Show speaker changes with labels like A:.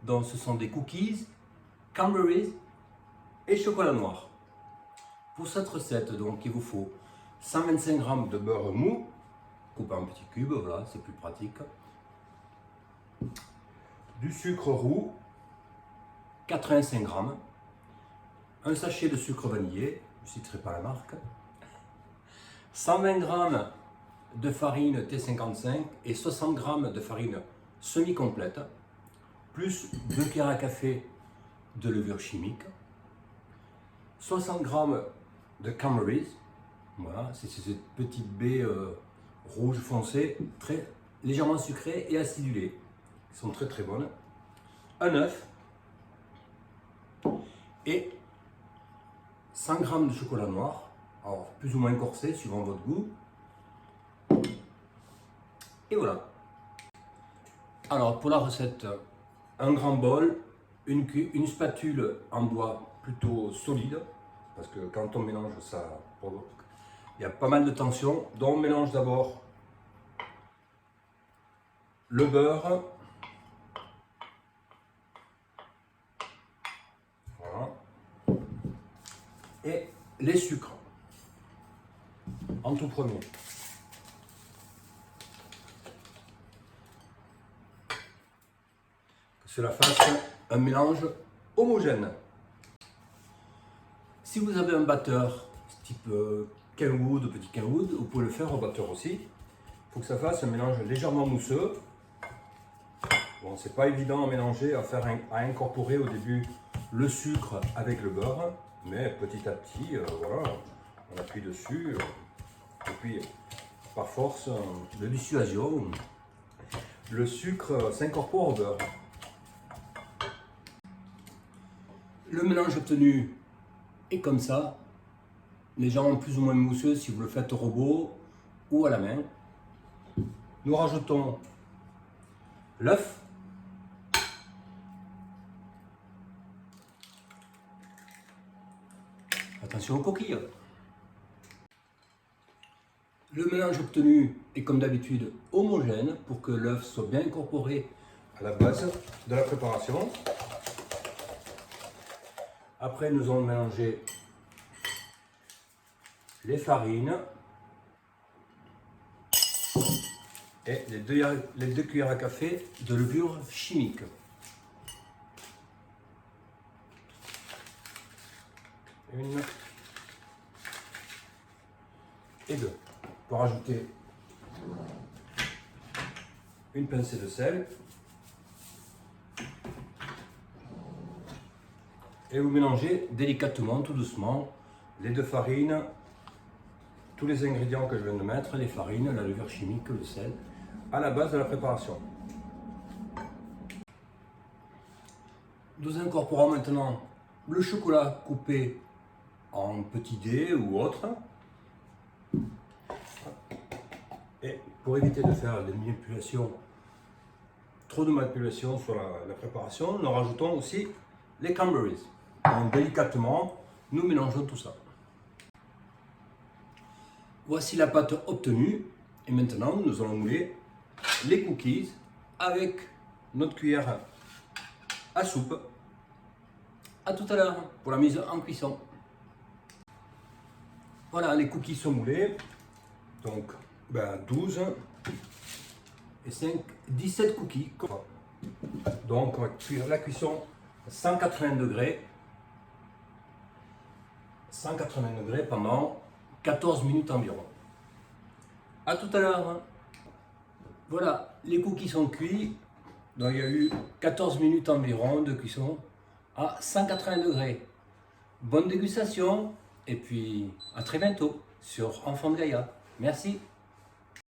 A: Donc ce sont des cookies, cranberries et chocolat noir. Pour cette recette, donc, il vous faut 125 g de beurre mou, coupé en petits cubes, voilà, c'est plus pratique. Du sucre roux, 85 g. Un sachet de sucre vanillé, je ne citerai pas la marque. 120 g de farine T55 et 60 g de farine semi-complète, plus 2 cuillères à café de levure chimique, 60 g de cranberries, voilà, c'est cette petite baie rouge foncé, très légèrement sucrée et acidulée, qui sont très très bonnes, un œuf et 100 g de chocolat noir, alors plus ou moins corsé suivant votre goût. Et voilà. Alors pour la recette, un grand bol, une spatule en bois plutôt solide, parce que quand on mélange ça, il y a pas mal de tension. Donc on mélange d'abord le beurre, voilà, et les sucres en tout premier. Que cela fasse un mélange homogène. Si vous avez un batteur type Kenwood, petit Kenwood, vous pouvez le faire au batteur aussi. Il faut que ça fasse un mélange légèrement mousseux. Bon, c'est pas évident à mélanger, à incorporer au début le sucre avec le beurre, mais petit à petit, voilà, on appuie dessus, et puis par force de dissuasion, le sucre s'incorpore au beurre. Le mélange obtenu est comme ça, légèrement plus ou moins mousseux si vous le faites au robot ou à la main. Nous rajoutons l'œuf, attention aux coquilles. Le mélange obtenu est comme d'habitude homogène pour que l'œuf soit bien incorporé à la base de la préparation. Après, nous allons mélanger les farines et les deux cuillères à café de levure chimique. Une et deux. Pour ajouter une pincée de sel. Et vous mélangez délicatement, tout doucement, les deux farines, tous les ingrédients que je viens de mettre, les farines, la levure chimique, le sel, à la base de la préparation. Nous incorporons maintenant le chocolat coupé en petits dés ou autres. Et pour éviter de faire des manipulations, trop de manipulations sur la préparation, nous rajoutons aussi les cranberries. Donc délicatement, nous mélangeons tout ça. Voici la pâte obtenue et maintenant nous allons mouler les cookies avec notre cuillère à soupe. A tout à l'heure pour la mise en cuisson. Voilà, les cookies sont moulés. Donc 12 et 5, 17 cookies. Donc on va cuire la cuisson à 180 degrés. 180 degrés pendant 14 minutes environ. A tout à l'heure. Voilà, les cookies sont cuits. Donc il y a eu 14 minutes environ de cuisson à 180 degrés. Bonne dégustation et puis à très bientôt sur Enfant de Gaïa. Merci.